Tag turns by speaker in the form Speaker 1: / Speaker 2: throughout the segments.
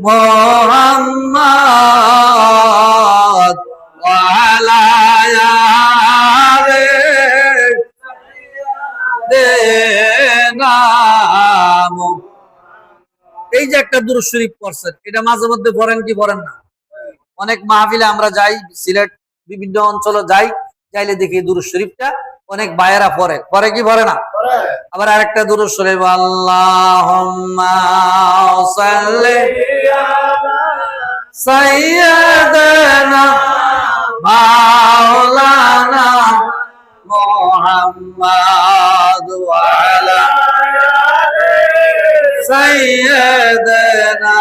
Speaker 1: মোহাম্মদ ওয়া আলা এই যে একটা দুরূদ শরীফ পড়ছেন, এটা মাঝে মধ্যে পড়েন কি পড়েন না? অনেক মাহফিলে আমরা যাই, সিলেট বিভিন্ন অঞ্চলে যাই, যাইলে দেখি দুরূদ শরীফটা অনেক ভাইয়েরা পড়ে, পড়ে কি পড়ে না? আবার আরেকটা দুরূদ শরীফ, আল্লাহুম্মা সাল্লি আলা সাইয়্যিদিনা মাওলানা মুহাম্মদ ওয়া আলা সাইয়্যিদিনা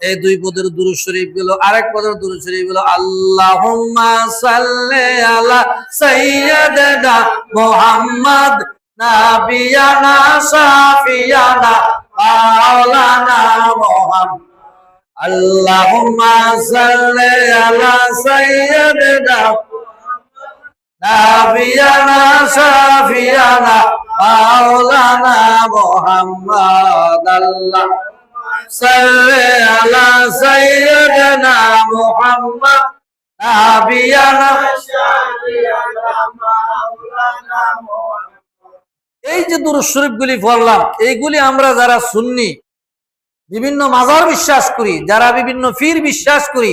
Speaker 1: এই দুই পদের দুরূদ শরীফ গুলো। আরেক পদের দুরূদ শরীফ গুলো, আল্লাহুম্মা সাল্লি আলা সাইয়্যিদিনা মুহাম্মদ নাবিয়ানা শাফিয়ানা মাওলানা মুহাম্মদ। আল্লাহুম্মা সাল্লি আলা সাইয়্যিদিনা নাবিয়ানা শাফিয়ানা মাওলানা মুহাম্মদ। আল্লাহ সাল্লি আলা সাইয়্যিদিনা মুহাম্মদ নাবিয়ানা শাফিয়ানা মাওলানা মুহাম্মদ। এই যে দুরূদ শরীফ গুলি পড়লাম, এইগুলি আমরা যারা সুন্নি, বিভিন্ন মাজার বিশ্বাস করি, যারা বিভিন্ন পীর বিশ্বাস করি,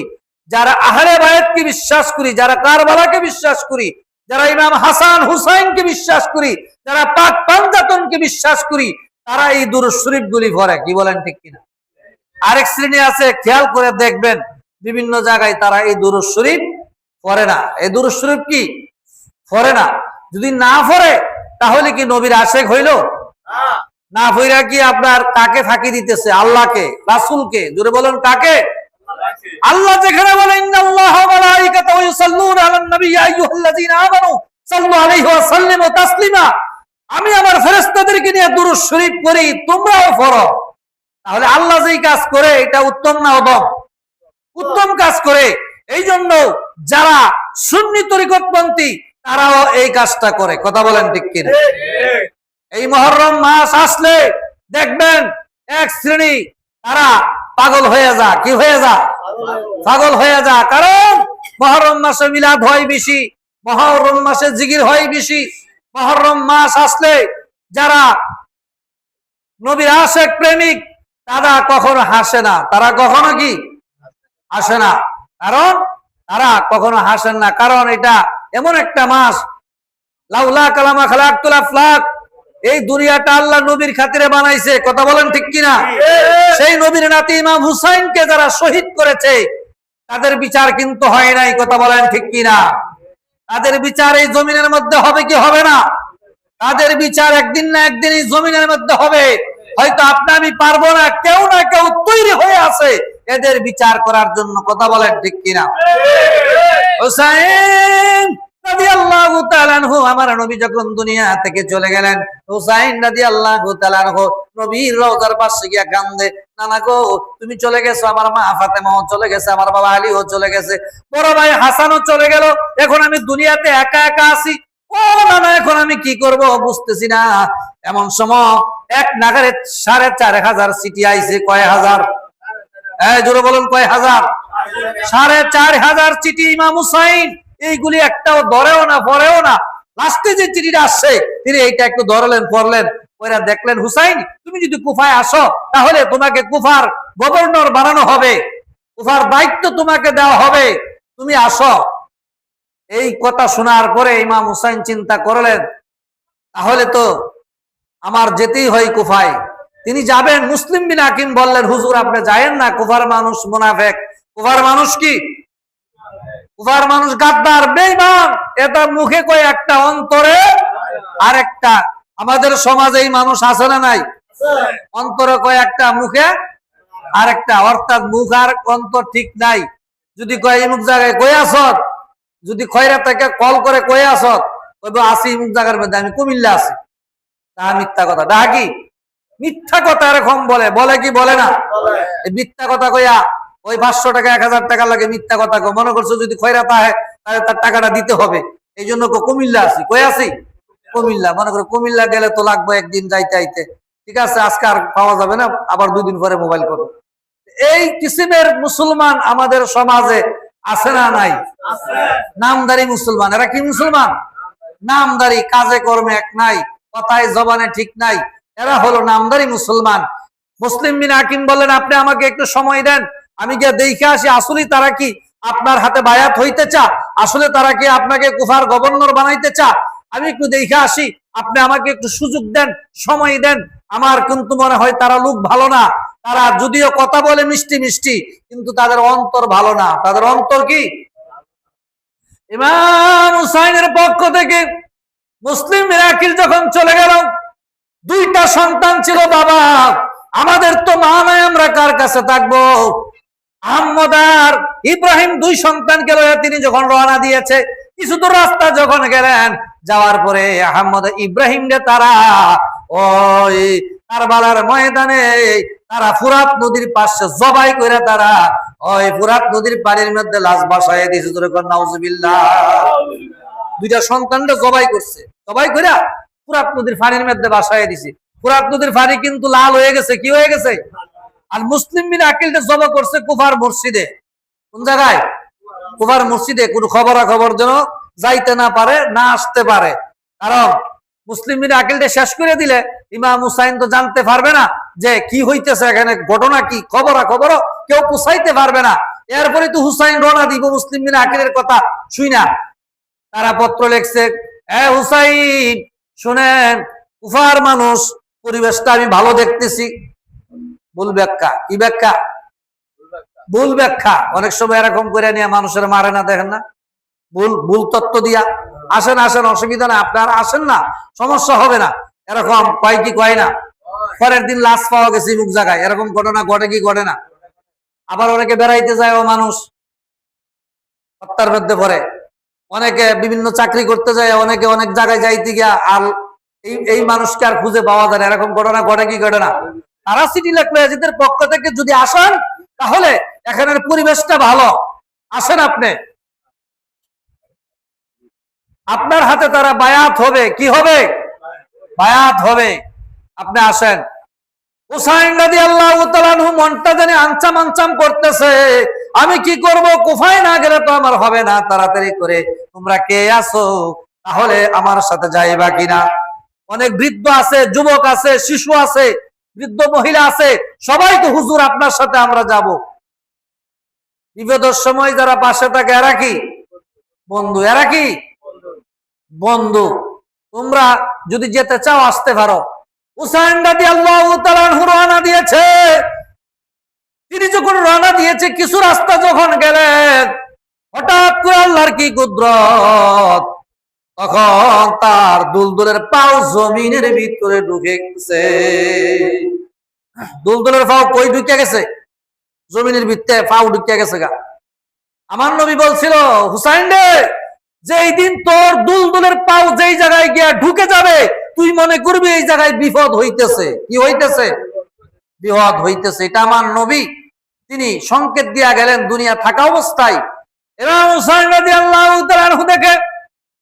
Speaker 1: যারা আহলে বায়াতকে বিশ্বাস করি, যারা কারবালাকে বিশ্বাস করি, যারা ইমাম হাসান হুসাইনকে বিশ্বাস করি, যারা পাক পাঞ্জাতনকে বিশ্বাস করি, তারা এই দুরূদ শরীফ গুলি পড়ে। কি বলেন, ঠিক কিনা? আরেক শ্রেণী আছে, খেয়াল করে দেখবেন, বিভিন্ন জায়গায় তারা এই দুরূদ শরীফ পড়ে না। এই দুরূদ শরীফ কি পড়ে না? যদি না পড়ে তাহলে কি নবীর আশেক হইল? না পড়া কি আপনার কাকে ফাঁকি দিতেছে? আল্লাহকে, রাসূলকে? জোরে বলেন, কাকে? আল্লাহ যেখানে বলে ইন্নাল্লাহা ওয়া মালাইকাতাহু ইউসাল্লুনা আলান নবী ইয়া আইয়ুহাল্লাযীনা আমানু সাল্লু আলাইহি ওয়া সাল্লিমু তাসলিমা, আমি আমার ফেরেশতাদেরকে নিয়ে দুরূদ শরীফ পড়ি, তোমরাও পড়ো। তাহলে আল্লাহ যেই কাজ করে এটা উত্তম না অধম? উত্তম কাজ করে। এই জন্য যারা সুন্নি তরিকতপন্থী তারাও এই কাজটা করে। কথা বলেন, ঠিক কিনা? এই মুহররম মাস আসলে দেখবেন এক শ্রেণী তারা পাগল হয়ে যা। কি হয়ে যা? পাগল হয়ে যা। কারণ মুহররম মাসে মিলাদ হয় বেশি, মুহররম মাসে জিকির হয় বেশি। মুহররম মাস আসলে যারা নবীর আশিক প্রেমিক তারা কখনো হাসে না। তারা কখনো কি হাসে না? কারণ তারা কখনো হাসেন না, কারণ এটা এমন একটা মাস, লাউলা কালামা খালাকতুল আফলাক, এই দুনিয়াটা আল্লাহ নবীর খাতিরে বানাইছে। কথা বলেন, ঠিক কিনা? সেই নবীর নাতি ইমাম হুসাইনকে যারা শহীদ করেছে তাদের বিচার কিন্তু হয় নাই। কথা বলেন, ঠিক কিনা? তাদের বিচার এই জমিনের মধ্যে হবে কি হবে না? তাদের বিচার একদিন না একদিন এই জমিনের মধ্যে হবে। হয়তো আপনি আমি পারবো না, কেউ না কেউ তৈরি হয়ে আছে এদের বিচার করার জন্য। কথা বলেন, ঠিক কিনা? হুসাইন রাদিয়াল্লাহু তাআলা আনহু, আমার নবী যখন দুনিয়া থেকে চলে গেলেন, হুসাইন রাদিয়াল্লাহু তাআলা আনহু নবীর রওজার পাশে গিয়া কান্দে, নানা গো তুমি চলে গেছো, আমার মা ফাতেমাও চলে গেছে, আমার বাবা আলীও চলে গেছে, বড় ভাই হাসানও চলে গেল, এখন আমি দুনিয়াতে একা একা আছি। ও নানা, এখন আমি কি করব বুঝতেছি না। এমন সময় এক নাগারে ৪৫০০ চিঠি আইছে। কয় হাজার? জোরে বলুন, কয় হাজার? ৪৫০০ চিঠি ইমাম হুসাইন। এইগুলি একটাও ধরেও না, পড়েও না। লাস্টে যে চিঠিটা আসছে তিনি এইটা একটু ধরলেন, পড়লেন, ওরা দেখলেন হুসাইন তুমি যদি কুফায় আসো তাহলে তোমাকে কুফার গভর্নর বানানো হবে, কুফার দায়িত্ব তোমাকে দেওয়া হবে, তুমি আসো। এই কথা শোনার পরে ইমাম হুসাইন চিন্তা করলেন তাহলে তো আমার যেতেই হয় কুফায়। তিনি যাবেন। মুসলিম বিন হাকিম বললেন, হুজুর আপনি যায়েন না, কুফার মানুষ মুনাফেক। কুফার মানুষ কি? কুফার মানুষ গাদ্দার, বেঈমান। এটা মুখে কয় একটা, অন্তরে আরেকটা। আমাদের সমাজে এই মানুষ আছে না নাই? অন্তরে কয় একটা, মুখে আরেকটা। অর্থাৎ মুখ আর অন্তর ঠিক নাই। যদি কয় মুখ জায়গায় কই আসত, যদি খয়রা থেকে কল করে কই আসত, কইব আসি মুখ জায়গার মধ্যে, আমি কুমিল্লা আছি। তা মিথ্যা কথা। ডাকি মিথ্যা কথা এরকম বলে, বলে কি বলে না? মিথ্যা কথা কইয়া ওই 500 টাকা 1000 টাকা লাগে, মিথ্যা কথা কো। মনে করছো যদি খয়রাত হয় তাহলে তার টাকাটা দিতে হবে, এই জন্য কুমিল্লা আছি। কই আছি? কুমিল্লা। মনে করো কুমিল্লা গেলে তো লাগবে একদিন যাইতে আইতে, ঠিক আছে, আজকে আর পাওয়া যাবে না, আবার 2 দিন পরে মোবাইল করো। এই কিসিমের মুসলমান আমাদের সমাজে আছে না নাই? নামদারি মুসলমান। এরা কি মুসলমান? নামদারি, কাজে কর্মে এক নাই, কথায় জবানে ঠিক নাই, এরা হলো নামদারি মুসলমান। মুসলিম বিন হাকিম বলেন, আপনি আমাকে একটু সময় দেন, আমি গিয়ে দেখে আসি আসলে তারা কি আপনার হাতে বায়াত হইতে চা, আসলে তারা কি আপনাকে কুফার গভর্নর বানাইতে চা, আমি একটু দেখে আসি, আপনি আমাকে একটু সুযোগ দেন, সময় দেন। আমার কিন্তু মনে হয় তারা লোক ভালো না, তারা যদিও কথা বলে মিষ্টি মিষ্টি, কিন্তু তাদের অন্তর ভালো না। তাদের অন্তর কি? ইমাম হুসাইনের পক্ষ থেকে মুসলিম মিরাকিল যখন চলে গেল, 2টা সন্তান ছিল। বাবা, আমাদের তো মা নাই, আমরা কার কাছে থাকবো? আহমদ আর ইব্রাহিম 2 সন্তানকে লয়ে তিনি যখন রওনা দিয়েছে, কিছু দূর রাস্তা যখন গেলেন, যাওয়ার পরে আহমদ ইব্রাহিম রে তারা ওই কারবালার ময়দানে তারা ফুরাত নদীর পাশে জবাই করে তারা ওই ফুরাত নদীর পানির মধ্যে লাশ ভাসায় দিয়েছে। জোরে কর নাউজুবিল্লাহ। 2টা সন্তানকে জবাই করছে, জবাই করে ফুরাত নদীর পানির মধ্যে ভাসায় দিছে। ফুরাত নদীর পানি কিন্তু লাল হয়ে গেছে। কি হয়ে গেছে? আর মুসলিম বিন আকিলটা জবা করছে কুফার মসজিদে। কোন জায়গায়? কুফার মসজিদে। কোন খবরাখবর যেন যাইতে না পারে, না আসতে পারে। কারণ মুসলিম বিন আকিলটা শেষ করে দিলে ইমাম হুসাইন তো জানতে পারবে না যে কি হইতেছে এখানে, ঘটনা কি, খবর কেউ পুষাইতে পারবে না। এরপরে তো হুসাইন রওনা দিব মুসলিম বিন আকিলের কথা শুই না। তারা পত্র লিখছে, হুসাইন শুনেন, কুফার মানুষ, পরিবেশটা আমি ভালো দেখতেছি। ভুল ব্যাখ্যা। কি ব্যাখ্যা? ভুল ব্যাখ্যা। অনেক সময় এরকম করে নিয়ে মানুষের মারে না, দেখেন না, ভুল তত্ত্ব দিয়া। আসেন আসেন, অসুবিধা না, আপনারা আসেন না, সমস্যা হবে না, এরকম কয় কি কয় না। পরের দিন লাশ পাওয়া গেছে মুখ জায়গায়, এরকম ঘটনা ঘটে কি ঘটে না? আবার অনেকে বেড়াইতে যায় ও মানুষ হত্যার মধ্যে পড়ে, অনেকে বিভিন্ন চাকরি করতে যায়, অনেকে অনেক জায়গায় যাইতে গিয়া আর এই মানুষকে আর খুঁজে পাওয়া যায় না, এরকম ঘটনা ঘটে কি ঘটে না? তারা সিটি লেখদের পক্ষ থেকে যদি আসেন তাহলে এখানের পরিবেশটা ভালো। আসেন আপনি, আপনার হাতে তারা বায়াত হবে। কি হবে? বায়াত হবে। আপনি আসেন। হুসাইন রাদিয়াল্লাহু তাআলা আনহু মনটা জানি আনচাম করতেছে, আমি কি করব? কুফায় না গেলে তো আমার হবে না। তাড়াতাড়ি করে তোমরা কে আছো, তাহলে আমার সাথে যাইবা কিনা? অনেক বৃদ্ধ আছে, যুবক আছে, শিশু আছে, বৃদ্ধ মহিলা আছে, সবাই তো হুজুর আপনার সাথে আমরা যাব। বিপদের সময় যারা পাশে থাকে এরা কি বন্ধু, এরা কি বন্ধু। তোমরা যদি যেতে চাও আসতে পারো। হুসাইন রাদিয়াল্লাহু তাআলা আনহু রওনা দিয়েছে। তিনি যখন রওনা দিয়েছে, কিছু রাস্তা যখন গেলেন, হঠাৎ করে আল্লাহর কি কুদরত, তখন তার দুলদুলের পাও জমিনের ভিতরে ঢুকে গেছে। দুলদুলের পাও কই ঢুকে গেছে? জমিনের ভিতরে পাও ঢুকে গেছে গা। আমার নবী বলছিল, হুসাইন রে, যেই দিন তোর দুলদুলের পাও যেই জায়গায় গিয়া ঢুকে যাবে, তুই মনে করবি এই জায়গায় বিপদ হইতেছে। কি হইতেছে? বিপদ হইতেছে। এটা আমার নবী তিনি সংকেত দিয়া গেলেন দুনিয়া থাকা অবস্থায়। ইমাম হুসাইন রাদিয়াল্লাহু তাআলা আনহু দেখে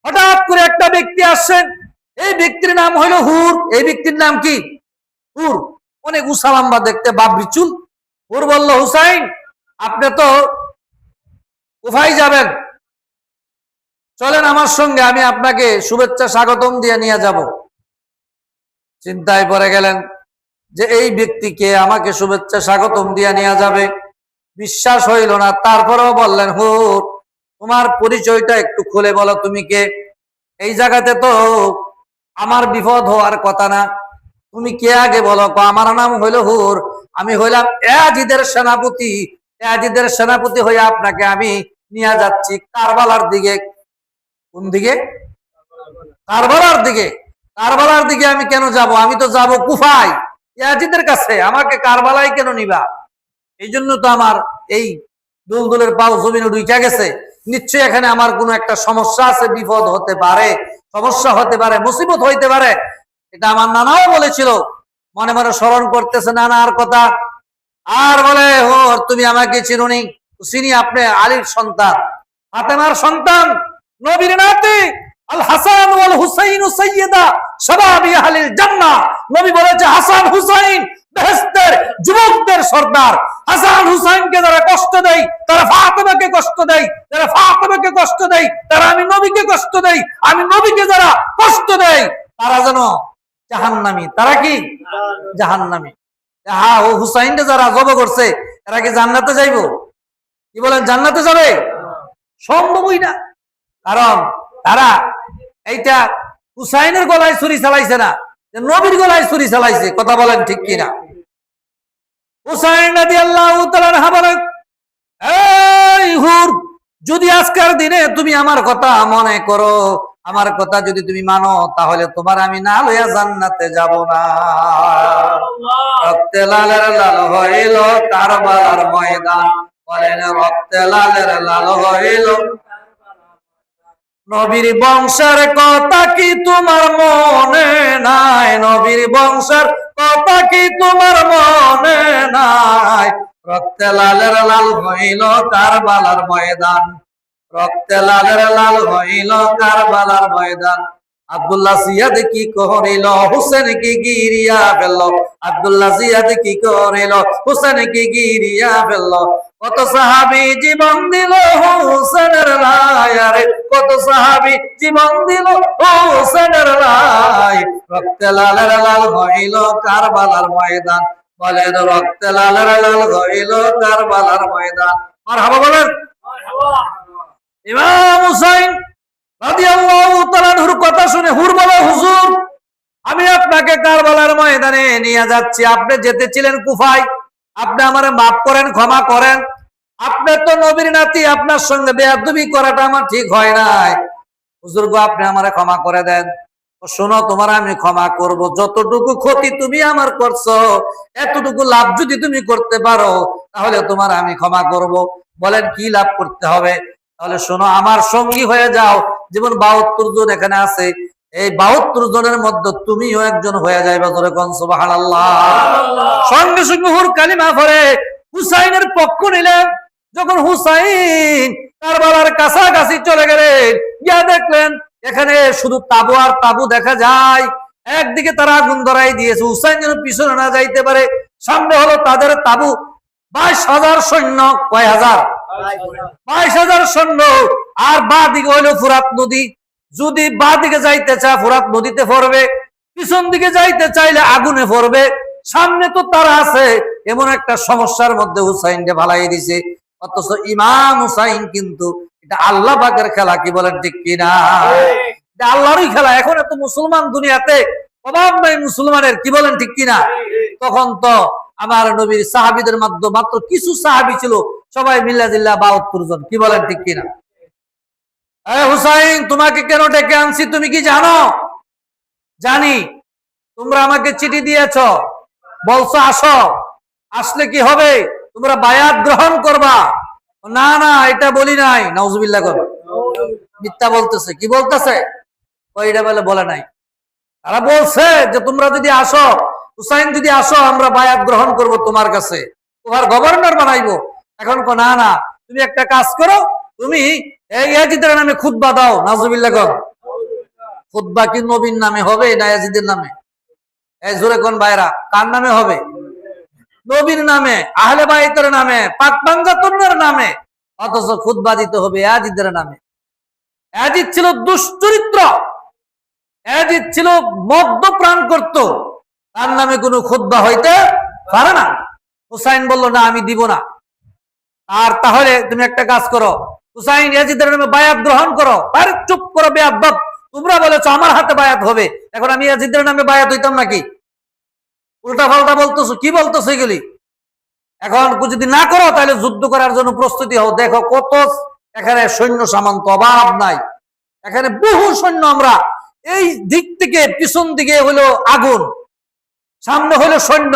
Speaker 1: হঠাৎ করে একটা ব্যক্তি আসছেন। এই ব্যক্তির নাম হলো হুর। এই ব্যক্তির নাম কি? হুর। অনেক উঁচা লম্বা দেখতে, বাবরি চুল। হুর বলল, হুসাইন, আপনি তো কোথায় যাবেন? চলেন আমার সঙ্গে, আমি আপনাকে শুভেচ্ছা স্বাগতম দিয়ে নিয়ে যাব। চিন্তায় পড়ে গেলেন যে এই ব্যক্তিকে আমাকে শুভেচ্ছা স্বাগতম দিয়ে নিয়ে যাবে। বিশ্বাস হইল না। তারপরেও বললেন, হুর, তোমার পরিচয়টা একটু খুলে বলো, তুমি কে? এই জায়গাতে তো আমার বিপদ হওয়ার কথা না, তুমি কে আগে বলো। আমার নাম হইল হুর, আমি হইলাম ইয়াজিদের সেনাপতি। ইয়াজিদের সেনাপতি হয়ে আপনাকে আমি নিয়ে যাচ্ছি কারবালার দিকে। কোন দিকে? কারবালার দিকে। কারবালার দিকে আমি কেন যাব? আমি তো যাব কুফায়, ইয়াজিদের কাছে। আমাকে কারবালায় কেন নিবা? এই জন্য তো আমার এই দুলদুলের পাও জমিনে ঢুকে গেছে। নিশ্চয়ই এখানে আমার কোনো একটা সমস্যা আছে, বিপদ হতে পারে, সমস্যা হতে পারে, মুসিবত হইতে পারে। এটা আমার নানাও বলেছিল। মনে মনে স্মরণ করতেছে নানার কথা। আর বলে ওর তুমি আমাকে চিনুনি? চিনি, আপনি আলীর সন্তান, ফাতেমার সন্তান, নবীর নাতি আল হাসান ওয়াল হুসাইন সাইয়্যিদা শাবাবি আহলিল জান্নাহ। নবী বলেছে হাসান হুসাইন বেহেশতের যুবকদের সর্দার। হাসান হুসাইনকে যারা কষ্ট দেয় তারা ফাতেমাকে কষ্ট দেয়, যারা ফাতেমাকে কষ্ট দেয় তারা আমি নবীকে কষ্ট দেয়, আমি নবীকে যারা কষ্ট দেয় তারা যেন জাহান্নামী। তারা কি জাহান্নামী। হ্যাঁ, ও হুসাইনকে যারা জব করছে এরা কি জান্নাতে যাইবো? কি বলেন, জান্নাতে যাবে? সম্ভবই না। কারণ তারা এইটা হুসাইনের গলায় ছুরি চালাইছে না, নবীর গলায় ছুরি চালাইছে। কথা বলেন ঠিক কিনা? হুসাইন রাদিয়াল্লাহু তাআলা আনহু বলেন, এই হুর, যদি আজকের দিনে তুমি আমার কথা মনে করো, আমার কথা যদি তুমি মানো, তাহলে তোমার আমি না লইয়া জান্নাতে যাব না। রক্তে লালের লাল হইল কারবালার ময়দান, বলেন রক্তে লালের লাল হইল। নবীর বংশের কথা কি তোমার মনে নাই? নবীর বংশের কথা কি তোমার মনে নাই? রক্তে লালের লাল হইল কারবালার ময়দান, রক্তে লালের লাল হইল কারবালার ময়দান। আব্দুল্লাহ জিয়াদ কি করিল, হুসেন কি গিরিয়া ফেলল। আব্দুল্লাহ জিয়াদ কি করিল, হুসেন কি গিরিয়া ফেলল। কত সাহাবী জীবন দিল হুসেনের রায়ে, কত সাহাবী জীবন দিল হুসেনের রায়ে। রক্তে লালের লাল হইল কারবালার ময়দান, বলেন রক্তে লালের লাল হইল কারবালার ময়দান। মারহাবা বলেন। ইমাম হুসাইন রাদিয়াল্লাহু তাআলা আনহুর কথা শুনে হুর বলে, হুজুর আমি আপনাকে কারবালার ময়দানে নিয়ে যাচ্ছি। আপনি যেতেছিলেন কুফায়, আপনি আমারে মাফ করেন, ক্ষমা করেন। আপনি তো নবীর নাতি, আপনার সঙ্গে বেয়াদবি করাটা আমার ঠিক হয় নাই। হুজুর গো, আপনি আমারে ক্ষমা করে দেন। শোনো, তোমার আমি ক্ষমা করব। যতটুকু ক্ষতি তুমি আমার করছো, এতটুকু লাভ যদি তুমি করতে পারো, তাহলে তোমার আমি ক্ষমা করব। বলেন কি লাভ করতে হবে? তাহলে শোনো, আমার সঙ্গী হয়ে যাও। যেমন 72 জন এখানে আছে, এই 72 জনের মধ্যে তুমিও একজন হয়ে যাইবা। ধরে কোন সুবহানাল্লাহ। সঙ্গে সঙ্গে হুর কালিমা পড়ে হুসাইনের পক্ষ নিলেন। যখন হুসাইন কারবালার কাছাকাছি চলে গেলেন, গিয়া দেখলেন এখানে শুধু তাবু আর তাবু দেখা যায়। একদিকে তারা আগুন ধরাই দিয়েছে, হুসাইন যেন পিছনে না যাইতে পারে। সামনে হলো তাদের তাবু, 22,000 সৈন্য। কয় হাজার? 22,000 সৈন্য। আর বা দিকে হইলো ফুরাত নদী। যদি বা দিকে যাইতে চায় ফুরাত নদীতে পড়বে, পিছন দিকে যাইতে চাইলে আগুনে পড়বে। সামনে তো তারা আছে। এমন একটা সমস্যার মধ্যে হুসাইনকে ভালাই দিছে। অথচ ইমাম হুসাইন কিন্তু এটা আল্লাহ পাকের খেলা। কি বলেন ঠিক কিনা? এটা আল্লাহরই খেলা। এখন এত মুসলমান দুনিয়াতে অভাব নাই মুসলমানের। কি বলেন ঠিক কিনা? তখন তো আমার নবীর সাহাবীদের মধ্যে মাত্র কিছু সাহাবী ছিল, সবাই মিল্লা জিল্লা 72 জন। কি বলেন ঠিক কিনা? হুসাইন, তোমাকে কেন ডেকে আনছি তুমি কি জানো? জানি। তোমরা আমাকে চিঠি দিয়েছ, বলছো আসো, আসলে কি হবে? তোমরা বায়াত গ্রহণ করবা। না না, এটা বলি নাই। নাউজুবিল্লাহ কর, মিথ্যা বলতেছে। কি বলতেছে? ওইটা বলে নাই। তারা বলছে যে তোমরা যদি আসো, হুসাইন যদি আসো, আমরা বায়াত গ্রহণ করব তোমার কাছে, তোমার গভর্নর বানাইবো। এখন না না, তুমি একটা কাজ করো, তুমি এই ইয়াজিদের নামে খুতবা দাও। নাউজুবিল্লাহ কর। খুতবা কি নবীর নামে হবে না ইয়াজিদের নামে? এই জোরে কোন ভাইরা, কার নামে হবে? নবীর নামে, আহলে বাইতের নামে, পাক পাঞ্জাতনের নামে। অথচ খুতবা দিতে হবে ইয়াজিদের নামে। ইয়াজিদ ছিল দুশ্চরিত্র, ইয়াজিদ ছিল মদ্যপ্রাণ করত, তার নামে কোনো খুতবা হইতে পারে না। হুসাইন বলল না, আমি দিব না। আর তাহলে তুমি একটা কাজ করো, হুসাইন ইয়াজিদের নামে বায়াত গ্রহণ করো। আরে চুপ করো বেয়াদব, তোমরা বলেছো আমার হাতে বায়াত হবে, এখন আমি ইয়াজিদের নামে বায়াত হইতাম নাকি? উল্টা পাল্টা বলতেছো। কি বলতেছো এগুলি? এখন যদি না করো তাহলে যুদ্ধ করার জন্য প্রস্তুতি হও। দেখো কত এখানে সৈন্য সামন্ত, অভাব নাই। এখানে বহু সৈন্য। আমরা এই দিক থেকে পিছন দিকে হইলো আগুন, সামনে হইলো সৈন্য,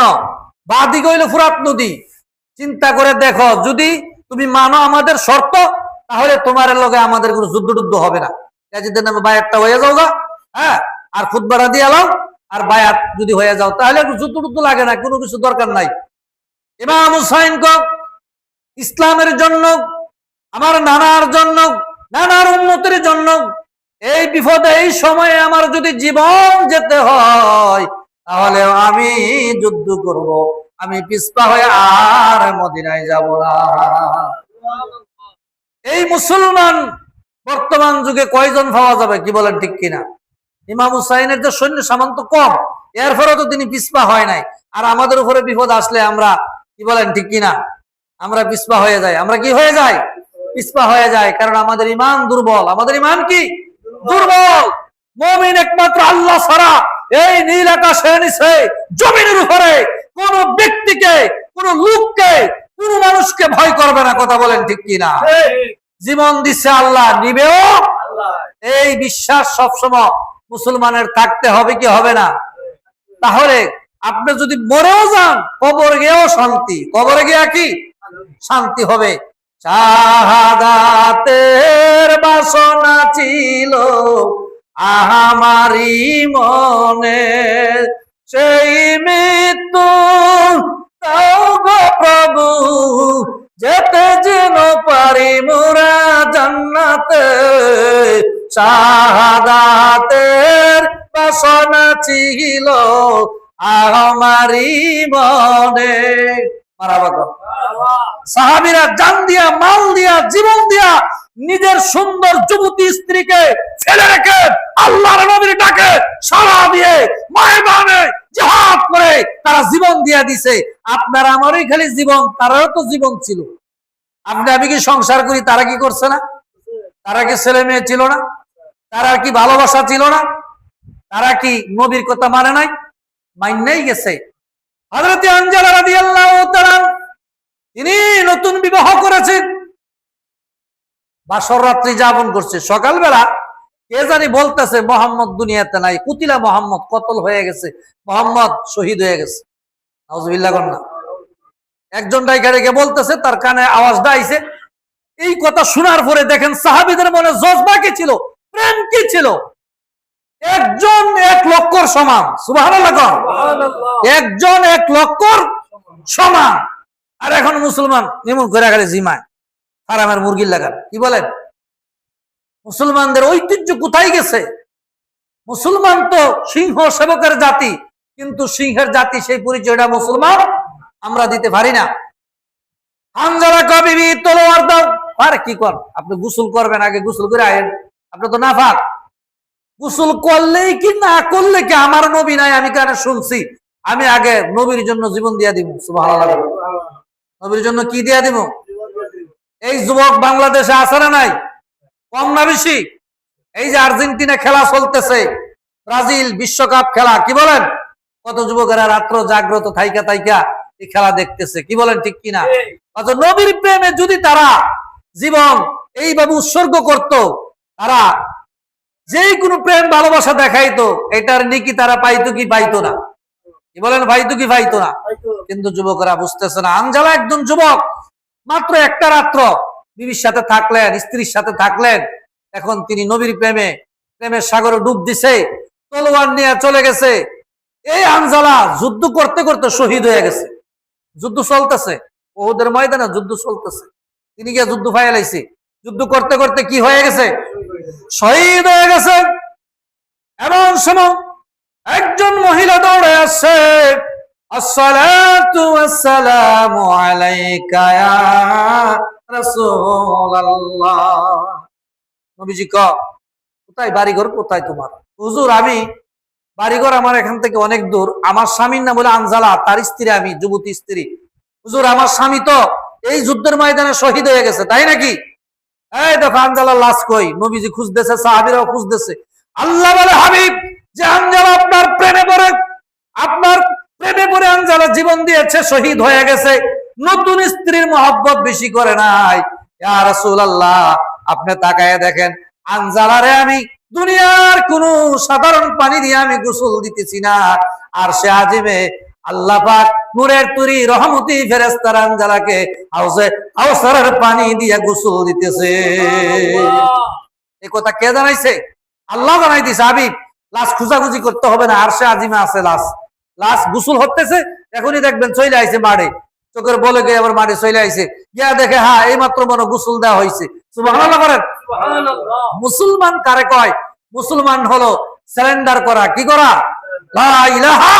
Speaker 1: বা দিকে হইলো ফুরাত নদী। চিন্তা করে দেখো, যদি তুমি মানো আমাদের শর্ত, তাহলে তোমার লগে আমাদের কোনো যুদ্ধ টুদ্ধ হবে না। ইয়াজিদের নামে বায়াতটা হয়ে যাও গা, হ্যাঁ, আর খুতবাটা দিয়ে এলাও, আর বায়াত যদি হয়ে যাও, তাহলে যুদ্ধ টুদ্ধ লাগে না, কোনো কিছু দরকার নাই। ইমাম হুসাইন ইসলামের জন্য, আমার নানার জন্য, নানার উন্নতির জন্য এই বিপদে এই সময়ে আমার যদি জীবন যেতে হয় তাহলে আমি যুদ্ধ করব, আমি পিছপা হয়ে আর মদিনায় যাব না। এই মুসলমান বর্তমান যুগে কয়জন পাওয়া যাবে, কি বলেন ঠিক কিনা? ইমাম হুসাইনের যে সৈন্য সামন্ত কম, এরপরেও তো তিনি পিছপা হয় নাই। আর আমাদের উপরে বিপদ আসলে আমরা, কি বলেন ঠিক কিনা, আমরা পিছপা হয়ে যাই। আমরা কি হয়ে যাই? পিছপা হয়ে যায়, কারণ আমাদের ইমান দুর্বল। আমাদের ইমান কি দুর্বল। মুমিন একমাত্র আল্লাহ ছাড়া এই নীল আকাশের নিচে জমিনের উপরে কোন ব্যক্তিকে, কোন লোককে, কোন মানুষকে ভয় করবে না। কথা বলেন ঠিক কিনা? জীবন দিচ্ছে আল্লাহ, নিবেও এই বিশ্বাস সবসময় মুসলমানের থাকতে হবে, কি হবে না? তাহলে আপনি যদি মরেও যান, কবর গিয়েও শান্তি, কবরে গিয়া কি শান্তি হবে। শাহাদাতের বাসনা ছিল আমারি মনে, সেই মৃত্যু দাও গো প্রভু, যেতে যেন পারি মোরা জান্নাতে। শাহাদাতের বাসনা ছিল আমারি মনে। সাহাবীরা জান দিয়া, মাল দিয়া, জীবন দিয়া নিজের সুন্দর যুবতী স্ত্রীকে ফেলে রেখে আল্লাহর নবীর ডাকে সাড়া দিয়ে ময়দানে জিহাদ করে তারা জীবন দিয়া দিছে। আপনার আমারই খালি জীবন, তারাও তো জীবন ছিল। আপনি আমি কি সংসার করি, তারা কি করছে না? তারা কি ছেলে মেয়ে ছিল না? তারা কি ভালোবাসা ছিল না? তারা কি নবীর কথা মানে নাই? মাইন্নাই গেছে। হযরত আনজালা রাদিয়াল্লাহু তাআলা তিনি নতুন বিবাহ করেছেন, বাসর রাত্রি যাপন করছে। সকালবেলা কে জানি বলতেছে মোহাম্মদ দুনিয়াতে নাই, কুতিলা মোহাম্মদ, কতল হয়ে গেছে, মোহাম্মদ শহীদ হয়ে গেছে। নাউজুবিল্লাহ কন্যা। একজন ডাইকা রেখে বলতেছে, তার কানে আওয়াজটা আইছে। এই কথা শোনার পরে দেখেন সাহাবীদের মনে জজবা কি ছিল, প্রেম কি ছিল। একজন 1 লক্ষর সমান। সুবহানাল্লাহ। একজন 1 লক্ষর সমান। আর এখন মুসলমান এমন করে গেলে জিমায় হারামের মুরগির লাগান। কি বলেন? মুসলমানদের ঐতিহ্য কোথায় গেছে? মুসলমান তো সিংহ সেবকের জাতি, কিন্তু সিংহের জাতি সেই পরিচয়টা মুসলমান আমরা দিতে পারি না। হানজালা কবিবি তলোয়ার দাও। আর কি কর, আপনি গোসল করবেন, আগে গোসল করে আয়েন। আপনি তো নাফাক। গোসল করলেই কি না করলে কি, আমার নবী নাই আমি কানে শুনছি, আমি আগে নবীর জন্য জীবন দিয়া দিব। সুবহানাল্লাহ। নবীর জন্য কি দিয়া দিব? এই যুবক বাংলাদেশে আছে না নাই? কম না বেশি? এই যে আর্জেন্টিনা খেলা চলতেছে, ব্রাজিল বিশ্বকাপ খেলা, কি বলেন? কত যুবকেরা রাত্র জাগ্রত থাইকা থাইকা এই খেলা দেখতেছে। কি বলেন ঠিক কিনা? অথচ নবীর প্রেমে যদি তারা জীবন এইভাবে উৎসর্গ করত, তারা যে কোনো প্রেম ভালোবাসা দেখাইতো, এটার নেকি তারা পাইতো কি পাইতো না? কি বলেন? পাইতো কি পাইতো না? কিন্তু যুবকরা বুঝতেছে না। আনজালা একজন যুবক, মাত্র একটা রাত্র বিবির সাথে থাকলেন, স্ত্রীর সাথে থাকলেন, এখন তিনি নবীর প্রেমের সাগরে ডুব দিছে, তলোয়ার নিয়ে চলে গেছে। এই আনজালা যুদ্ধ করতে করতে শহীদ হয়ে গেছে। যুদ্ধ চলতেছে, ওদের ময়দানে যুদ্ধ চলতেছে, তিনি গিয়ে যুদ্ধ ফাইলাইছে। যুদ্ধ করতে করতে কি হয়ে গেছে? শহীদ হয়ে গেছে। এমন সময় একজন মহিলা দৌড়ে আসছে, আসসালাতু ওয়াসসালামু আলাইকা ইয়া রাসূলুল্লাহ। নবীজি কোথায় বাড়িঘর, কোথায় তোমার? হুজুর আমি বাড়িঘর আমার এখান থেকে অনেক দূর, আমার স্বামীর নাম বলে আনজালা, তার স্ত্রী আমি, যুবতী স্ত্রী। হুজুর আমার স্বামী তো এই যুদ্ধের ময়দানে শহীদ হয়ে গেছে। তাই নাকি? এই দেখো আনজালার লাশ কই। নবীজি খুঁজতেছে, সাহাবীরাও খুঁজতেছে। আল্লাহ বলে, হাবিব, যে আনজালা আপনার প্রেমে পড়ে আনজালা জীবন দিয়েছে, শহীদ হয়ে গেছে, নতুন স্ত্রীর মহব্বত বেশি করে নাই। ইয়া রাসূলুল্লাহ, আপনি তাকায় দেখেন, আনজালারে আমি দুনিয়ার কোন সাধারণ পানি দিয়ে আমি গোসল দিতেছি না, আর সে আজিমে আল্লাহ পাক নূরের তৈরি রহমতি ফেরেশতারা আনজালাকে হাউজে কাউসারের পানি দিয়ে গোসল দিতেছে। এই কথা কে জানাইছে? আল্লাহ জানাই দিছে। হাবিব, লাশ খুঁজাখুঁজি করতে হবে না, আর সে আজিমে আছে লাশ গোসল হতেছে, এখনই দেখবেন চলে আইছে বাড়ে। চোখের বলে গিয়ে আবার মাঠে চলে আইছে, গিয়া দেখে হ্যাঁ এই মাত্র মনে গোসল দেওয়া হয়েছে। সুবহানাল্লাহ করেন। মুসলমান কারে কয়? মুসলমান হলো সারেন্ডার করা, কি করা? লা ইলাহা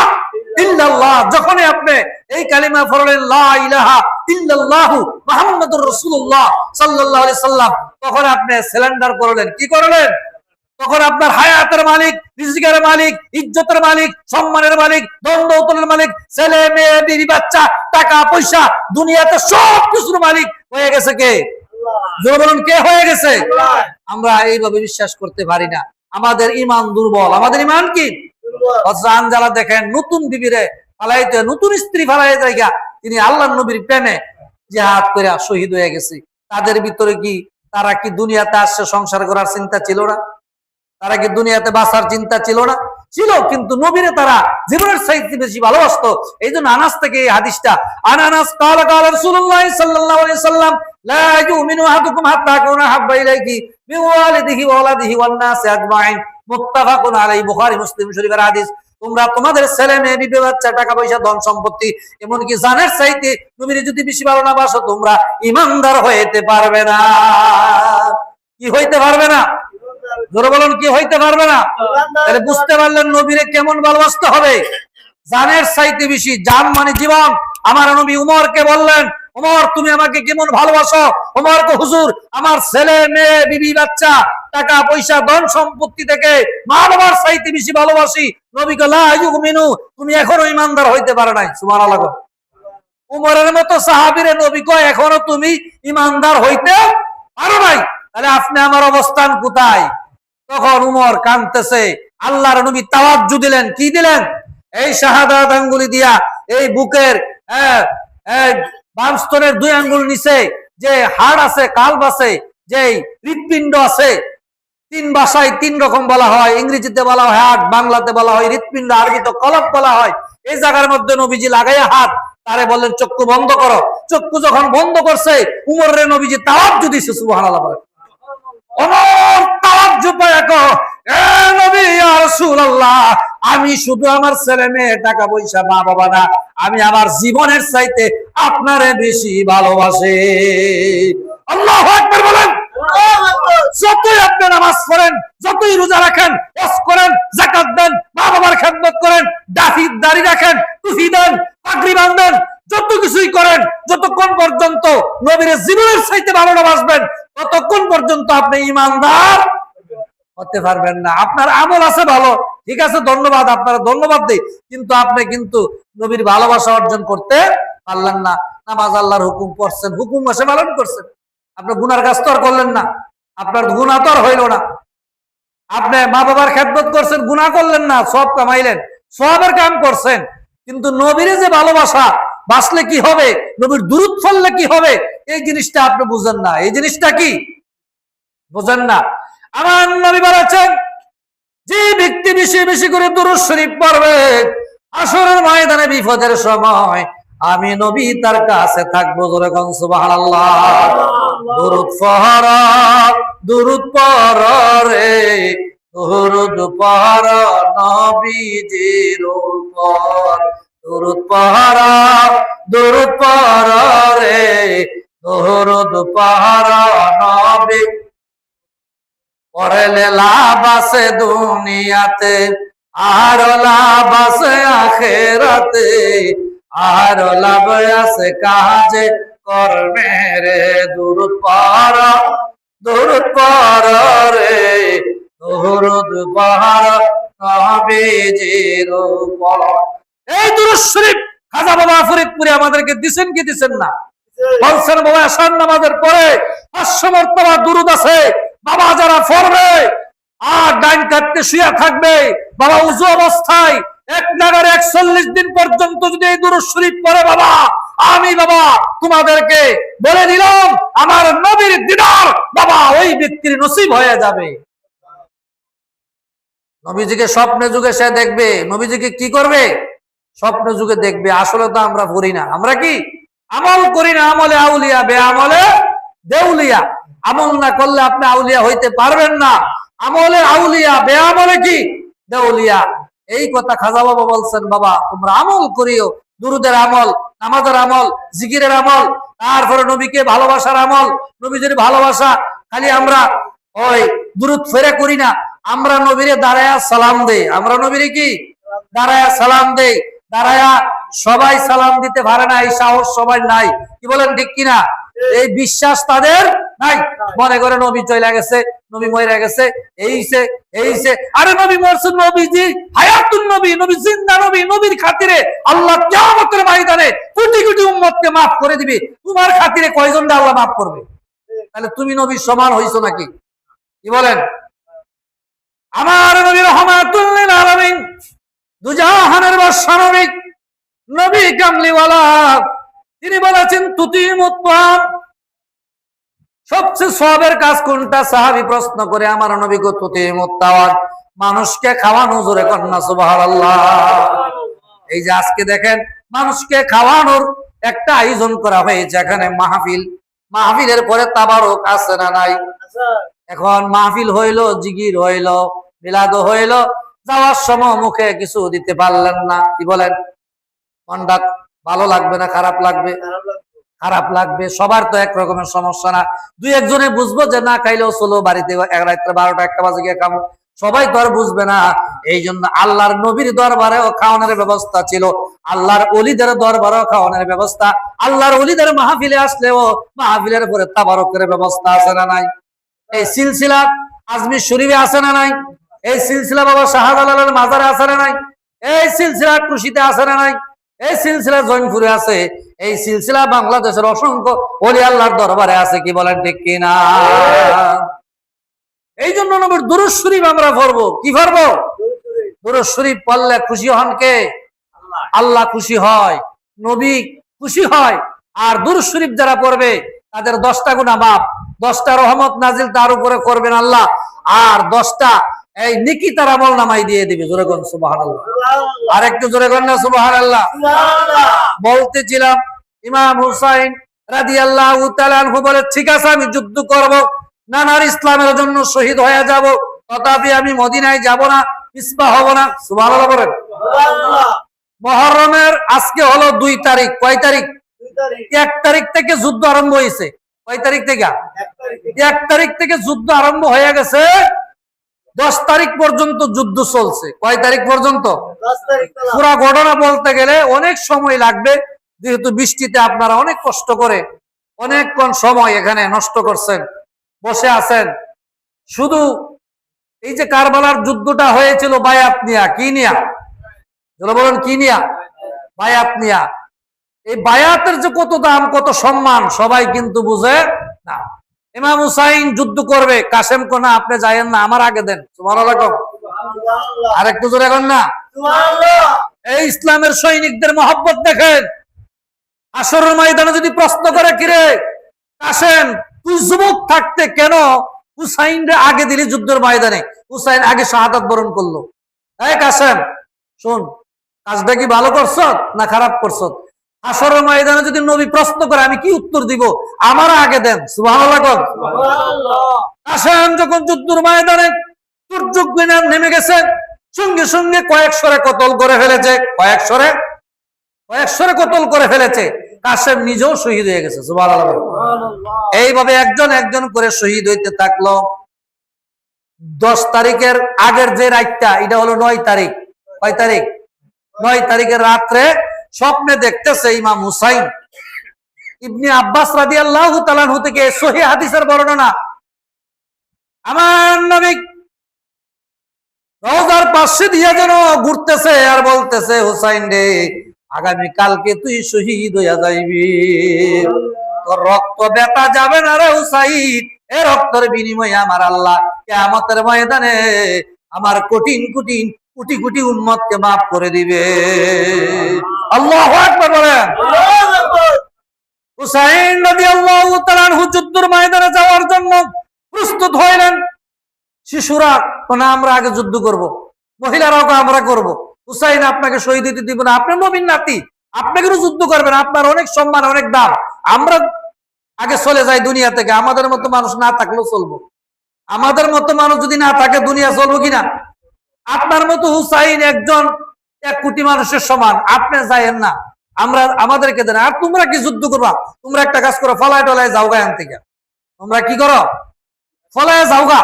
Speaker 1: ইল্লাল্লাহ। যখনই আপনি এই কালিমা পড়লেন লা ইলাহা ইল্লাল্লাহু মুহাম্মাদুর রাসূলুল্লাহ সাল্লাল্লাহু আলাইহি সাল্লাম, তখন আপনি সারেন্ডার করলেন। কি করলেন? তখন আপনার হায়াতের মালিক, রিজিকের মালিক, ইজ্জতের মালিক, সম্মানের মালিক, ধন দৌলতের মালিক, ছেলে মেয়ে বিবি বাচ্চা, টাকা পয়সা, দুনিয়াতে সব কিছুর মালিক হয়ে গেছে কে? জোরে বলুন, কে হয়ে গেছে? আমরা এইভাবে বিশ্বাস করতে পারি না। আমাদের ঈমান দুর্বল। আমাদের ঈমান কি? আনজালা দেখেন, নতুন বিবিরে ফালাইতে, নতুন স্ত্রী ফালাই জায়গা, তিনি আল্লাহর নবীর প্রেমে জিহাদ করে শহীদ হয়ে গেছে। তাদের ভিতরে কি, তারা কি দুনিয়াতে আসছে সংসার করার চিন্তা ছিল না? তারা কি দুনিয়াতে বাঁচার চিন্তা ছিল না? ছিল, কিন্তু নবীরে তারা জীবনের চাইতে বেশি ভালোবাসতো। এই জন্য আনাস থেকে এই হাদিসটা, আনাস ক্বালা ক্বালা রাসূলুল্লাহ সাল্লাল্লাহু আলাইহি সাল্লাম লা ইউমিনু আহাদুকুম হাত্তা আকুনা হাব্বা ইলাইহি মিন ওয়ালিদিহি ওয়া ওয়ালাদিহি ওয়ান নাসি আজমাইন, মুত্তাফাকুন আলাইহি, বুখারী মুসলিম শরীফের হাদিস। তোমরা তোমাদের ছেলে মেয়ে বিবি বাচ্চা টাকা পয়সা ধন সম্পত্তি এমনকি জানের চাইতে নবীরে যদি বেশি ভালো না বাসো, তোমরা ঈমানদার হইতে পারবে না। কি হইতে পারবে না? জোরে বলুন, কি হইতে পারবে না? তাহলে বুঝতে পারলেন নবীরে কেমন ভালোবাসতে হবে। জানের চাইতে বেশি, জান মানে জীবন। আমার নবী উমরকে বললেন, উমর তুমি আমাকে কেমন ভালোবাসো? উমর কো হুজুর, আমার ছেলে মেয়ে বিবি বাচ্চা টাকা পয়সা ধন সম্পত্তি থেকে মা বাবার চাইতে বেশি ভালোবাসি। নবী কো লা ইউমিনু, তুমি এখনো ঈমানদার হইতে পারো নাই। সুবহানাল্লাহ। উমরের মতো সাহাবীরে নবী কয় এখনো তুমি ঈমানদার হইতে পারো নাই, তাহলে আপনি আমার অবস্থান কোথায়? তখন উমর কাঁদতেছে, আল্লাহর নবী তাওয়াজ্জু দিলেন। কি দিলেন? এই শাহাদাত আঙ্গুলি দিয়া এই বুকের বাম স্তনের 2 আঙ্গুল নিচে যে হাড় আছে, কাল্ব আছে, যে হৃৎপিণ্ড আছে, 3 ভাষায় 3 রকম বলা হয়। ইংরেজিতে বলা হয় হার্ট, বাংলাতে বলা হয় হৃৎপিণ্ড, আরবিতে কলব বলা হয়। এই জায়গার মধ্যে নবীজি লাগাইয়া হাত, তারে বললেন চক্ষু বন্ধ করো। চক্ষু যখন বন্ধ করছে, উমরের নবীজি তাওয়াজ্জু দিছে। সুবহানাল্লাহ। আমি শুধু আমার ছেলে মেয়ে টাকা পয়সা মা বাবা না, আমি আমার জীবনের চাইতে আপনারে বেশি ভালোবাসি। আল্লাহু আকবার বলেন। যতই আপনি নামাজ পড়েন, যতই রোজা রাখেন, হজ করেন, যাকাত দেন, মা বাবার খেদমত করেন, দাড়ি রাখেন, টুপি দেন, পাগড়ি বাঁধেন, যত কিছুই করেন, যতক্ষণ পর্যন্ত নবীর জীবনের চাইতে ভালোবাসবেন, ততক্ষণ পর্যন্ত আপনি ঈমানদার হতে পারবেন না। আপনার আমল আছে ভালো, ঠিক আছে, ধন্যবাদ, আপনারা ধন্যবাদ দেই, কিন্তু আপনি কিন্তু নবীর ভালোবাসা অর্জন করতে পারলেন না। নামাজ আল্লাহর হুকুম পড়ছেন, হুকুম মাসে পালন করছেন, আপনি গুনার কাজ তো আর করলেন না, আপনার গুনাহ তো আর হইল না। আপনি মা বাবার খেদমত করছেন, গুনাহ করলেন না, সব কামাইলেন, সবের কাম করছেন, কিন্তু নবীরে যে ভালোবাসা, বাসলে কি হবে, নবীর দুরূদ পড়লে কি হবে, এই জিনিসটা আপনি বুঝেন না। এই জিনিসটা কি বুঝেন না? আমার নবী বলেছেন, যে ব্যক্তি বেশি বেশি করে দুরূদ শরীফ পড়বে, হাসরের ময়দানে বিপদের সময় আমি নবী তার কাছে থাকবো। জোরে কোন সুবহানাল্লাহ। দুরূদ পড়ো, দুরূদ পড়ো রে, দুরূদ পড়ো নবীজির উপর, দুরূদ পড়ো, দুরূদ পড়ো রে, দুরূদ পড়ো নবী। পড়লে লাভ আছে দুনিয়াতে, আর লাভ আছে আখিরাতে, আর লাভ আছে কাজে কর্মে রে। দুরূদ পড়ো, দুরূদ পড়ো রে, দুরূদ পড়ো নবীজির উপর। এই দুরূদ শরীফ খাজা বাবা ফরিদপুরে আমাদেরকে দিছেন কি দিছেন না? বলছেন বাবা আসার নামাজের পরে 500 মর্তবা দুরূদ আছে, বাবা যারা পড়বে আর ডাইন কাটতে শুয়ে থাকবে, বাবা উযু অবস্থায় 1 নাগারে 41 দিন পর্যন্ত যদি এই দুরূদ শরীফ পড়ে, বাবা আমি বাবা তোমাদেরকে বলে দিলাম, আমার নবীর দিদার বাবা ওই ব্যক্তির নসিব হয়ে যাবে। নবীজিকে স্বপ্নে যুগে সে দেখবে। নবীজিকে কি করবে? স্বপ্নে যুগে দেখবে। আসলে তো আমরা করি না। আমরা কি আমল করি না? আমলে আউলিয়া, বেআমলে দেউলিয়া। আমল না করলে আপনি আউলিয়া হইতে পারবেন না। আমলে আউলিয়া, বেআমলে কি দেউলিয়া। এই কথা খাজা বাবা বলছেন, বাবা তোমরা আমল করিও, দুরুদের আমল, নামাজের আমল, জিকিরের আমল, তারপরে নবীকে ভালোবাসার আমল, নবীদের ভালোবাসা। খালি আমরা ওই দুরুদ ফেরে করি না, আমরা নবীরে দাঁড়ায়া সালাম দেই। আমরা নবীরে কি দাঁড়ায়া সালাম দেই। দাঁড়ায়া সবাই সালাম দিতে পারে না, এই সাহস সবাই নাই। কি বলেন ঠিক কিনা? এই বিশ্বাস তাদের নাই। মনে করে নবী চলে গেছে, নবী মরে গেছে, এইছে। আরে নবী মরছেন, নবীজি হায়াতুন নবী, নবী জিন্দা নবী। নবীর খাতিরে আল্লাহ কিয়ামতের ময়দানে কোটি কোটি উম্মতকে মাফ করে দিবে। তোমার খাতিরে কয়জনটা আল্লাহ মাফ করবে? তাহলে তুমি নবীর সমান হইছো নাকি? কি বলেন? আমার নবী রহমাতুল লিল আলামিন, দুজাহানের বর্ষা নবী, নবী কামলিওয়ালা, তিনি বলেছেন তুতিমুত তাআম, সবচেয়ে সওয়াবের কাজ কোনটা? সাহাবী প্রশ্ন করে আমার নবী গো তুতিমুত তাআম, মানুষকে খাওয়ানো। জোরে কন্না সুবহানাল্লাহ। এই যে আজকে দেখেন মানুষকে খাওয়ানোর একটা আয়োজন করা হয়েছে, এখানে মাহফিল, মাহফিলের পরে তাবারক আছে না নাই? এখন মাহফিল হইলো, জিকির হইলো, মিলাদ হইলো, যাওয়ার সময় মুখে কিছু দিতে পারলেন না। কি বলেন? মনটা ভালো লাগবে না খারাপ লাগবে? খারাপ লাগবে। সবার তো এক রকমের সমস্যা না। দুই একজনে বুঝবো যে না খাইলেও চলো, বাড়িতে রাত্রে 12টা 1টা বাজে গিয়ে খাবো, সবাই তো আর বুঝবে না। এই জন্য আল্লাহর নবীর দরবারেও খাওয়ানোর ব্যবস্থা ছিল, আল্লাহর ওলিদের দরবারেও খাওয়ানোর ব্যবস্থা, আল্লাহর ওলিদের মাহফিলে আসলেও মাহফিলের পরে তাবারকের ব্যবস্থা আছে না নাই? এই সিলসিলা আজমির শরীফে আছে না নাই? এই সিলসিলা বাবা শাহজালালের মাজারে আছে না নাই? এই সিলসিলা টুসিতে আছে না নাই? এই সিলসিলা জৈনপুরে আছে। এই সিলসিলা বাংলাদেশের অসংখ্য ওলি আল্লাহর দরবারে আছে। কি বলেন ঠিক কিনা? এই জন্য নবীর দুরূদ শরীফ আমরা পড়বো। কি পড়বো? দুরূদ শরীফ পড়লে খুশি হন কে? আল্লাহ খুশি হয়, নবী খুশি হয়। আর দুরূদ শরীফ যারা পড়বে তাদের 10টা গুনাহ মাফ, 10টা রহমত নাজিল তার উপরে করবেন আল্লাহ, আর 10টা এই নেকি তার আমল নামাই দিয়ে দিবে। জোরে কোন সুবহানাল্লাহ। আর একটু জোরে কোন না সুবহানাল্লাহ। বলতেছিলাম ইমাম হুসাইন রাদিয়াল্লাহু তাআলা আনহু বলে, ঠিক আছে আমি যুদ্ধ করব, নানার ইসলামের জন্য শহীদ হয়ে যাব, তথাপি আমি মদিনায় যাব না, পিছপা হব না। সুবহানাল্লাহ বলেন। মুহররমের আজকে হলো 2 তারিখ। কয় তারিখ? 1 তারিখ থেকে যুদ্ধ আরম্ভ হয়েছে। কয় তারিখ থেকে? 1 তারিখ থেকে যুদ্ধ আরম্ভ হয়ে গেছে, 10 তারিখ পর্যন্ত যুদ্ধ চলছে। কয় তারিখ পর্যন্ত? পুরা ঘটনা বলতে গেলে অনেক সময় লাগবে, যেহেতু বৃষ্টিতে আপনারা অনেক কষ্ট করে অনেকক্ষণ সময় এখানে নষ্ট করছেন, বসে আছেন। শুধু এই যে কারবালার যুদ্ধটা হয়েছিল বায়াত নিয়া, কি নিয়া? বলেন কি নিয়া? বায়াত নিয়া। এই বায়াতের যে কত দাম, কত সম্মান সবাই কিন্তু বুঝে না। ইমাম হুসাইন যুদ্ধ করবে, কাসেম কো না আপনি যায়েন না, আমার আগে দেন। সুবহানাল্লাহ। আর একটু জোরে কর না সুবহানাল্লাহ। এই ইসলামের সৈনিকদের মহব্বত দেখেন। আসরের ময়দানে যদি প্রশ্ন করে, কিরে কাসেম তুই যুবক থাকতে কেন হুসাইনরে আগে দিলি যুদ্ধের ময়দানে? হুসাইন আগে শাহাদাত বরণ করলো। এই কাসেম শোন, কাজটা কি ভালো করছ না খারাপ করছ? আসরের ময়দানে যদি নবী প্রশ্ন করে আমি কি উত্তর দিব? আমার আগে দেন। সুবহানাল্লাহ। কাসেম যখন যুদ্ধের ময়দানে সূর্য নেমে গেছে, সঙ্গে সঙ্গে কয়েকশরে কতল করে ফেলেছে, কয়েকশরে কতল করে ফেলেছে। কাসেম নিজেও শহীদ হয়ে গেছে। সুবহানাল্লাহ। এইভাবে একজন একজন করে শহীদ হইতে থাকলো। 10 তারিখের আগের যে রাতটা, এটা হলো 9 তারিখ। কয় তারিখ? 9 তারিখের রাত্রে স্বপ্নে দেখতেছে ইমাম হুসাইন। ইবনে আব্বাস রাদিয়াল্লাহু তাআলা আনহু থেকে সহিহ হাদিসের বর্ণনা, আমার নবী রওজার পাশে দিয়ে যেন ঘুরতেছে আর বলতেছে, হুসাইন রে আগামী কালকে তুই শহীদ হইয়া যাইবি, তোর রক্ত বেটা যাবে না রে হুসাইন। এ রক্তের বিনিময়ে আমার আল্লাহ কিয়ামতের ময়দানে আমার কঠিন কঠিন কোটি কোটি উম্মতকে মাফ করে দিবে। আল্লাহু আকবার বলেন। হুসাইন রাদিয়াল্লাহু তাআলা আনহু যুদ্ধের ময়দানে যাওয়ার জন্য প্রস্তুত হইলেন। শিশুরা না আমরা আগে যুদ্ধ করব, মহিলারাও আমরা করব। হুসাইন আপনাকে শহীদ দিতে দিব না, আপনি নবীর নাতি, আপনাকে যুদ্ধ করবেন, আপনার অনেক সম্মান অনেক দাম, আমরা আগে চলে যাই দুনিয়া থেকে। আমাদের মতো মানুষ না থাকলেও চলবো, আমাদের মতো মানুষ যদি না থাকে দুনিয়া চলবো কিনা? আপনার মতো হুসাইন একজন 1 কোটি মানুষের সমান, আপনি যাইয়েন না, আমরা আমাদেরকে দেন। আর তোমরা কি যুদ্ধ করবা? তোমরা একটা কাজ করো, ফলায় টলায় যাও গা এখান থেকে। তোমরা কি করো? ফলায় যাও গা।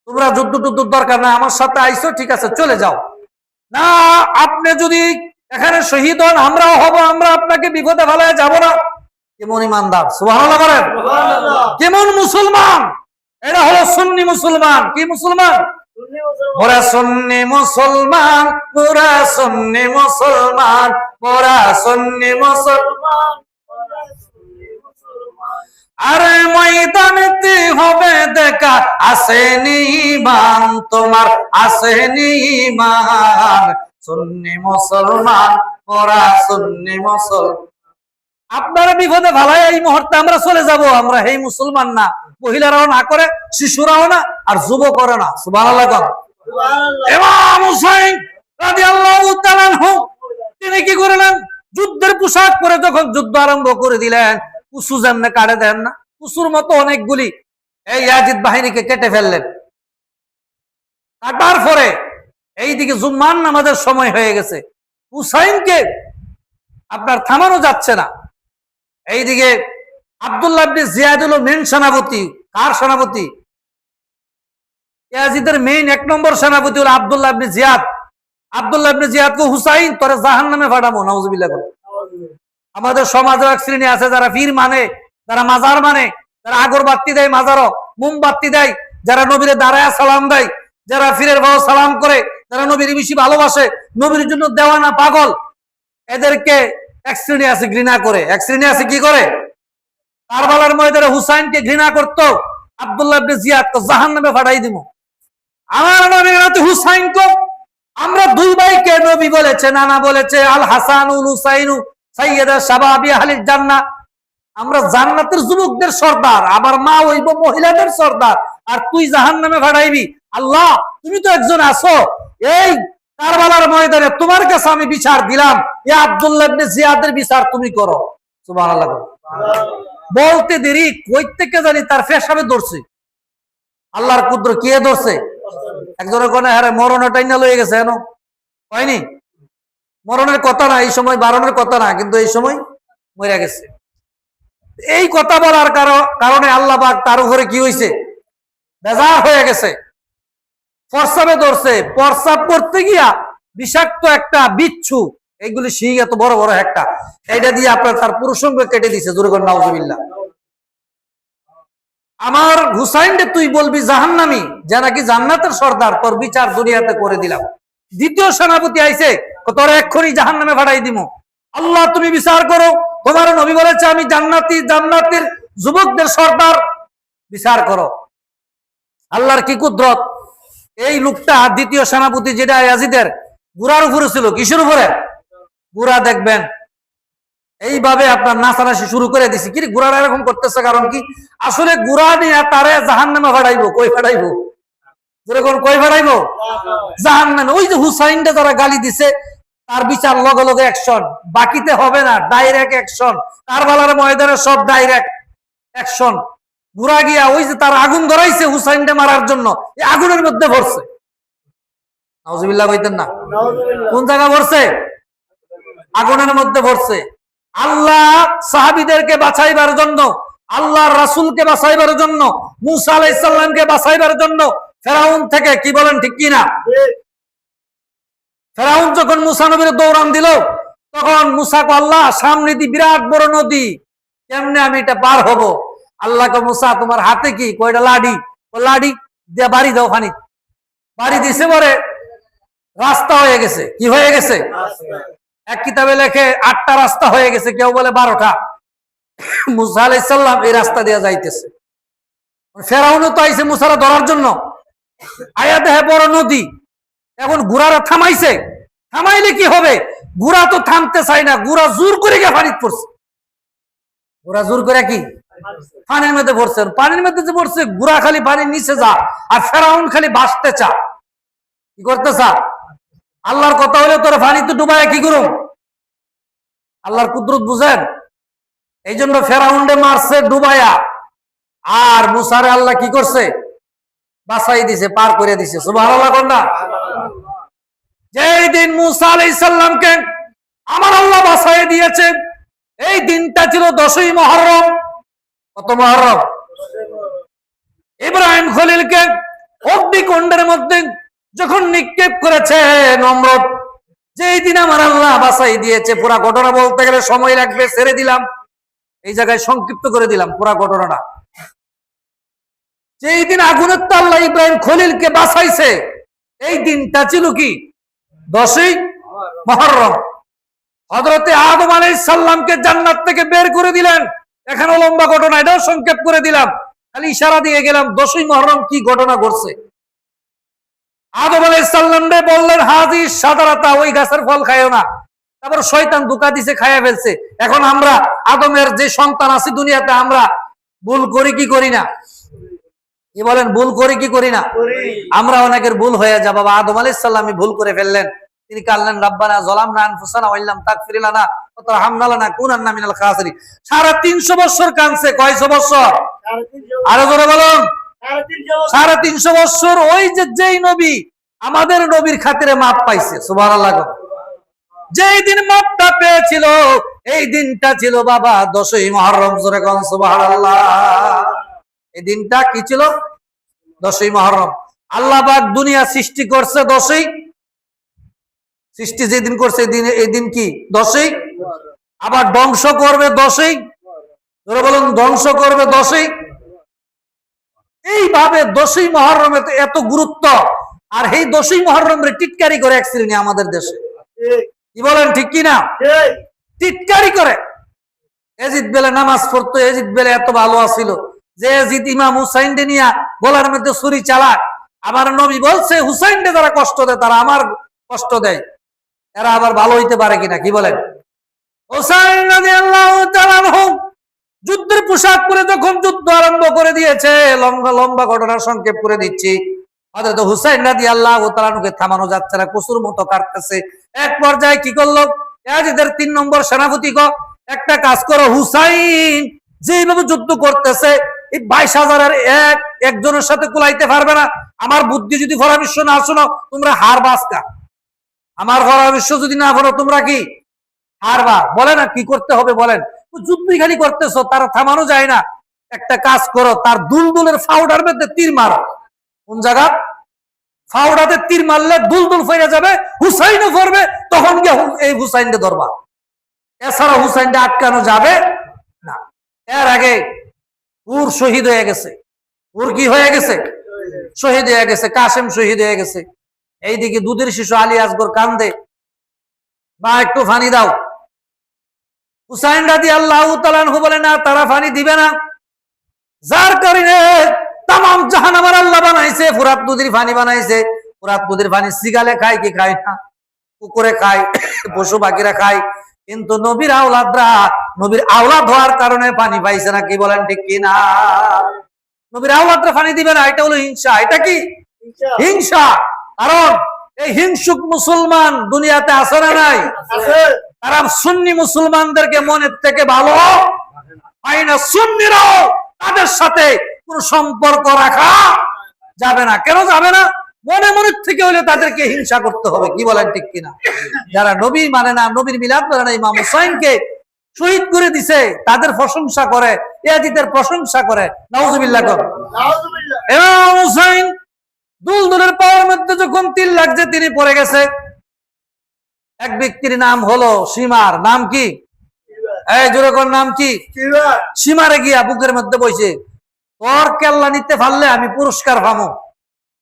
Speaker 1: তোমরা যুদ্ধ টুদ্ধ দরকার না, আমার সাথে আইসো, ঠিক আছে চলে যাও। না, আপনি যদি এখানে শহীদ হন আমরাও হব, আমরা আপনাকে বিপদে ফেলায় যাব না। কেমন ইমানদার, সুবহানাল্লাহ বলেন। কেমন মুসলমান? এটা হলো সুন্নি মুসলমান। কি মুসলমান? মোরা সুন্নি মুসলমান, মোরা সুন্নি মুসলমান, মোরা সুন্নি মুসলমান। আরে ময়দানেতে হবে দেখা, আসেনি ঈমান তোমার, আসেনি ঈমান। সুন্নি মুসলমান, মোরা সুন্নি মুসলমান। আপনারা বিপদে ভালাই এই মুহূর্তে আমরা চলে যাব, আমরা এই মুসলমান না। মহিলারাও না করে, শিশুরাও না, আর যুবক করে না। সুবহানাল্লাহ। ইমাম হুসাইন রাদিয়াল্লাহু তাআলা আনহু তিনি কি করলেন? যুদ্ধের পোশাক পরে যখন যুদ্ধ আরম্ভ করে দিলেন, কুসু যেমনে কাটে দেন না, কুসুর মতো অনেকগুলি এই ইয়াজিদ বাহিনীকে কেটে ফেললেন। কাটার পরে এইদিকে জুম্মার নামাজের সময় হয়ে গেছে, হুসাইনকে আপনার থামানো যাচ্ছে না। এইদিকে আব্দুল্লাহ ইবনে জিয়াদ হলো মেইন সেনাপতি। কার সেনাপতি? ইয়াজিদের মেইন 1 নম্বর সেনাপতি হলো আব্দুল্লাহ ইবনে জিয়াদ। আব্দুল্লাহ ইবনে জিয়াদকে হুসাইন তোরে জাহান্নামে পাঠাবো, নাউজুবিল্লাহ। আমাদের সমাজে এক শ্রেণী আছে যারা পীর মানে, যারা মাজার মানে, যারা আগরবাতি দেয়, মাজারও মোমবাতি দেয়, যারা নবীরে দাঁড়ায় সালাম দেয়, যারা পীরের ভাও সালাম করে, যারা নবীর বেশি ভালোবাসে, নবীর জন্য দেওয়ানা পাগল, এদেরকে এক শ্রেণী আছে ঘৃণা করে। এক শ্রেণী আছে কি করে? কারবালার ময়দানে হুসাইনকে ঘৃণা করতো, আব্দুল্লাহ ইবনে জিয়াদকে জাহান্নামে পাঠাই দিব। আমার নবীর নাতি হুসাইনকে আমরা দুই ভাইকে নবী বলেছে, নানা বলেছে, আল হাসানুল হুসাইনু সাইয়্যিদা শাবাবি আহলিল জান্নাহ। আমরা জান্নাতের যুবকদের সর্দার, আবার মা হইব মহিলাদের সর্দার, আর তুই জাহান্নামে পাঠাইবি। আল্লাহ, তুমি তো একজন আছো, এই কারবালার ময়দানে তোমার কাছে আমি বিচার দিলাম, এই আব্দুল্লাহ ইবনে জিয়াদের বিচার তুমি করো। সুবহানাল্লাহ। বলতে দেরি, কই থেকে জানি তার পেশাবে ধরছে, আল্লাহর কুদরত কে ধরছে? একজনের কোনে হারে মরণে টাইনা লয়ে গেছে, এনো হয়নি? মরণের কথা না, এই সময় বারণের কথা না, কিন্তু এই সময় মরে গেছে। এই কথা বলার কারণে আল্লাহ পাক তার উপরে কি হয়েছে? বেজার হয়ে গেছে, প্রস্রাবে ধরছে। প্রস্রাব করতে গিয়া বিষাক্ত একটা বিচ্ছু, এইগুলি শিং এত বড় বড় একটা, এইটা দিয়ে আপনার তার পুরুষঙ্গ কেটে দিছে। জোরে করে নাউজুবিল্লাহ। আমার হুসাইনকে তুই বলবি জাহান্নামী, যে নাকি জান্নাতের সর্দার, তোর বিচার দুনিয়াতে করে দিলাম। দ্বিতীয় সেনাপতি আইছে, তোর এক্ষুনি জাহান্নামে পাঠাই দিব। আল্লাহ তুমি বিচার করো, তোমার নবী বলেছে আমি জান্নাতি, জান্নাতের যুবকদের সর্দার, বিচার করো। আল্লাহর কি কুদরত! এই লোকটা দ্বিতীয় সেনাপতি যেটা ইয়াজিদের গুড়ার উপরে ছিল, কিসের উপরে? গুড়া। দেখবেন এইভাবে আপনার নাচানাচি শুরু করে দিছি। কি গুড়ারা এরকম করতেছে কারণ কি? আসলে গুড়া নিয়ে তারে জাহান্নামে ফাটাইবো। কই ফাটাইবো? যেরকম কই ফাটাইবো? জাহান্নামে। ওই যে হুসাইনটা যারা গালি দিছে, তার বিচার লগে লগে অ্যাকশন, বাকিতে হবে না, ডাইরেক্ট অ্যাকশন। কারবালার ময়দানে সব ডাইরেক্ট অ্যাকশন। গুড়া গিয়া ওই যে তার আগুন ধরাইছে হুসাইনকে মারার জন্য, এই আগুনের মধ্যে ভরছে। নাউজুবিল্লাহ কইতেন না? কোন জায়গা ভরছে? আগুনের মধ্যে ভরছে। আল্লাহ সাহাবীদেরকে বাঁচাইবার জন্য, আল্লাহর রাসূলকে বাঁচাইবার জন্য, মুসা আলাইহিস সালামকে বাঁচাইবার জন্য ফেরাউন থেকে, কি বলেন ঠিক কি না? ফেরাউন যখন মুসা নবীর দৌড়ান দিল, তখন মুসাকে আল্লাহ সামনে দি বিরাট বড় নদী, কেমনে আমি এটা পার হব? আল্লাহকে, মুসা তোমার হাতে কি? কয়টা লাঠি। ও লাঠি দিয়ে বাড়ি দাও, পানি বাড়ি দিছে, পরে রাস্তা হয়ে গেছে। কি হয়ে গেছে? এক কিতাবে লেখে 8টা রাস্তা হয়ে গেছে, কেউ বলে 12টা। মুসা আলাইহিস সালাম এই রাস্তা দিয়ে যাইতেছে। ফেরাউনও তো আইছে মুসারা ধরার জন্য, আয়া দেখে বড় নদী। এখন ঘোড়ারা থামাইছে, থামাইলে কি হবে? ঘোড়া তো থামতে চাই না, ঘোড়া জোর করে গিয়ে পানিতে পড়ছে। ঘোড়া জোর করে কি পানির মধ্যে পড়ছে। পানির মধ্যে যে পড়ছে, ঘোড়া খালি পানির নিচে যা, আর ফেরাউন খালি বাঁচতে চা। কি করতে চা? আল্লাহর কথা হলে তোর পানিতে ডুবায় কি করুম? আল্লাহর কুদরত বুঝেন? এই জন্য ফেরাউন্ডে মারছে ডুবায়া, আর মুসারে আল্লাহ কি করছে? বাঁচাই দিছে, পার করে দিছে। সুবহানাল্লাহ। কোনটা? যেই দিন মুসা আলাইহিস সালামকে আমার আল্লাহ বাঁচাই দিয়েছে। এই দিনটা ছিল 10ই মুহররম। কত মুহররম? ইব্রাহিম খলিলকে অগ্নিকুণ্ডের মধ্যে যখন নিক্ষেপ করেছে নমরুদ, যেই দিন আমার আল্লাহ বাঁচাই দিয়েছে। পুরা ঘটনা বলতে গেলে সময় লাগবে, ছেড়ে দিলাম, এই জায়গায় সংক্ষিপ্ত করে দিলাম পুরা ঘটনাটা। যেই দিন আগুনের তো আল্লাহ ইব্রাহিম খলিলকে বাঁচাইছে, এই দিনটা ছিল কি? 10ই মুহররম। হযরতে আদম আলাইহিস সালামকে জান্নাত থেকে বের করে দিলেন। এখানে লম্বা ঘটনা, এটাও সংক্ষেপ করে দিলাম, খালি ইশারা দিয়ে গেলাম 10ই মুহররম কি ঘটনা ঘটছে। আদম আলাইহিস সালাম বললেন, হাজি সাদারাতা, ওই গাছের ফল খাইও না। তারপর শয়তান ধোঁকা দিছে, খাইয়া ফেলছে। এখন আমরা আদমের যে সন্তান আছে দুনিয়াতে, আমরা ভুল করি কি করি না? কি বলেন, ভুল করি কি করি না? আমরা অনেকের ভুল হয়ে যা। বাবা আদম আলাইহিস সালাম ভুল করে ফেললেন। তিনি কাল্লেন, রাব্বানা যালামনা আনফুসানা ওয়া ইল্লাম তাগফির লানা ওয়া তারহামনা লানাকুনান্না মিনাল খাসিরিন। 350 বছর কাঁদছে। কয়শো বছর? আরো জোরে বলুন। 350 বছর। ওই যেই নবী আমাদের নবীর খাতিরে মাপ পাইছে, সুবহানাল্লাহ। যেই দিন মাপটা পেয়েছিল, এই দিনটা ছিল বাবা 10ই মুহররম। জোরে কোন সুবহানাল্লাহ। এই দিনটা কি ছিল? 10ই মুহররম। আল্লাহ পাক দুনিয়া সৃষ্টি করছে 10ই, সৃষ্টি যেদিন করছে এই দিন কি? 10ই। আবার ধ্বংস করবে 10ই। ধরে বলুন, ধ্বংস করবে 10ই। এইভাবে 10ই মুহররমে এত গুরুত্ব। আর এই 10ই মুহররমে টিটকারি করে এক শ্রেণী আমাদের দেশে। কি বলেন, ঠিক কিনা? টিটকারি করে। এজিদ বেলে নামাজ পড়তো, এজিদ বেলে এত ভালো আছিল যে এজিদ ইমাম হুসাইন নিয়া গলার মধ্যে ছুরি চালায়। আমার নবী বলছে, হুসাইনকে যারা কষ্ট দেয় তারা আমার কষ্ট দেয়, এরা আবার ভালো হইতে পারে কিনা? কি বলেন? হুসাইন রাদিয়াল্লাহু তাআলা আনহু যুদ্ধের পোশাক পরে যখন যুদ্ধ আরম্ভ করে দিয়েছে, লম্বা লম্বা ঘটনা সংক্ষেপ করে দিচ্ছি। হযরত হুসাইন রাদিয়াল্লাহু তাআলা আনহুকে থামানো যাচ্ছে না, কসুর মতো কাটতেছে। এক পর্যায়ে কি করলো? ইয়াজিদের 3 নম্বর সেনাপতি একটা কাজ করো, হুসাইন যেভাবে যুদ্ধ করতেছে এই 22,000-এর একজনের সাথে কুলাইতে পারবে না। আমার বুদ্ধি যদি পরামর্শ না শোনো, তোমরা হারবা। আজকা আমার পরামর্শ যদি না শোনো, তোমরা কি হারবা? বলে না কি করতে হবে বলেন? যুদ্ধই খালি করতেছো, তারা থামানো যায় না। একটা কাজ করো, তার দুলদুলের ফাউডার মধ্যে তীর মারো। কোন জায়গা? ফাউডাতে তীর মারলে দুলদুল ফিরে যাবে, হুসাইনও পড়বে, তখন গিয়ে এই হুসাইনকে ধরবা। এছাড়া হুসাইনকে আটকানো যাবে না। এর আগে হুর শহীদ হয়ে গেছে। হুর কি হয়ে গেছে? শহীদ হয়ে গেছে। কাসেম শহীদ হয়ে গেছে। এইদিকে দুধের শিশু আলী আসগর কান্দে, মা একটু পানি দাও। হুসাইন রাদিয়াল্লাহু তাআলা আনহু বলে, না, তারা পানি দিবে না। যার কারণে তামাম জাহান আমার আল্লাহ বানাইছে, ফুরাত নদীর পানি বানাইছে। ফুরাত নদীর পানি সিগালে খায় কি খায় না? কুকুরে খায়, পশু পাখিরা খায়। কিন্তু নবীর আওলাদরা, নবীর আওলাদ হওয়ার কারণে পানি পাইছে না। কি বলেন, ঠিক কিনা? নবীর আওলাদরা পানি দিবে না, এটা হলো হিংসা। এটা কি? হিংসা। কারণ এই হিংসুক মুসলমান দুনিয়াতে আছে না নাই? তারা সুন্নি মুসলমানদেরকে মনের থেকে ভালো পায় না। সুন্নিরাও তাদের সাথে কোন সম্পর্ক রাখা যাবে না। কেন যাবে না? মনে মনের থেকে হলে তাদেরকে হিংসা করতে হবে। কি বলেন, ঠিক কিনা? যারা নবী মানে না, নবীর মিলাদ মানে না, ইমাম হুসাইনকে শহীদ করে দিছে, তাদের প্রশংসা করে, ইয়াজিদের প্রশংসা করে। নাউজুবিল্লাহ। ইমাম হুসাইন দুলদুলের পাওয়ার মধ্যে যখন তীর লাগছে, তিনি পড়ে গেছে। এক ব্যক্তির নাম হলো সীমার। নাম কি? এই জোরে কোন নাম কি? সীমারে গিয়া বুকের মধ্যে বইছে, তোর কেল্লা নিতে পারলে আমি পুরস্কার পাবো।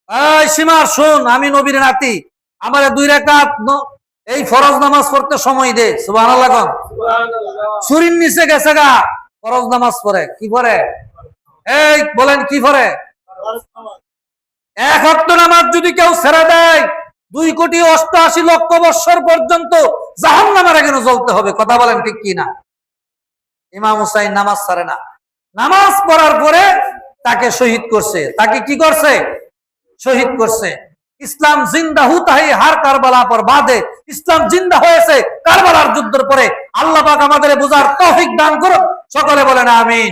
Speaker 1: এই সীমার, শোন, আমি নবীর নাতি, আমার 2 রাকাত এই ফরজ নামাজ পড়তে সময় দে। সুবহানাল্লাহ। সুরির নিচে গেছে গা, ফরজ নামাজ পড়ে। কি পড়ে? এই বলেন, কি পড়ে? 1 ওয়াক্ত নামাজ যদি কেউ ছেড়ে দেয়, 2,88,00,000 বৎসর পর্যন্ত জাহান্নামের আগুনে জ্বলতে হবে। কথা বলেন, ঠিক কি না? ইমাম হুসাইন নামাজ ছাড়ে না। নামাজ পড়ার পরে তাকে শহীদ করছে। তাকে কি করছে? শহীদ করছে। ইসলাম জিন্দা হুতা হে হার কারবালা পর বাদে। ইসলাম জিন্দা হয়েছে কারবালার যুদ্ধের পরে। আল্লাহ পাক আমাদের বোঝার তৌফিক দান করুন। সকলে বলেন আমিন।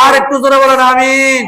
Speaker 1: আর একটু জোরে বলেন আমিন।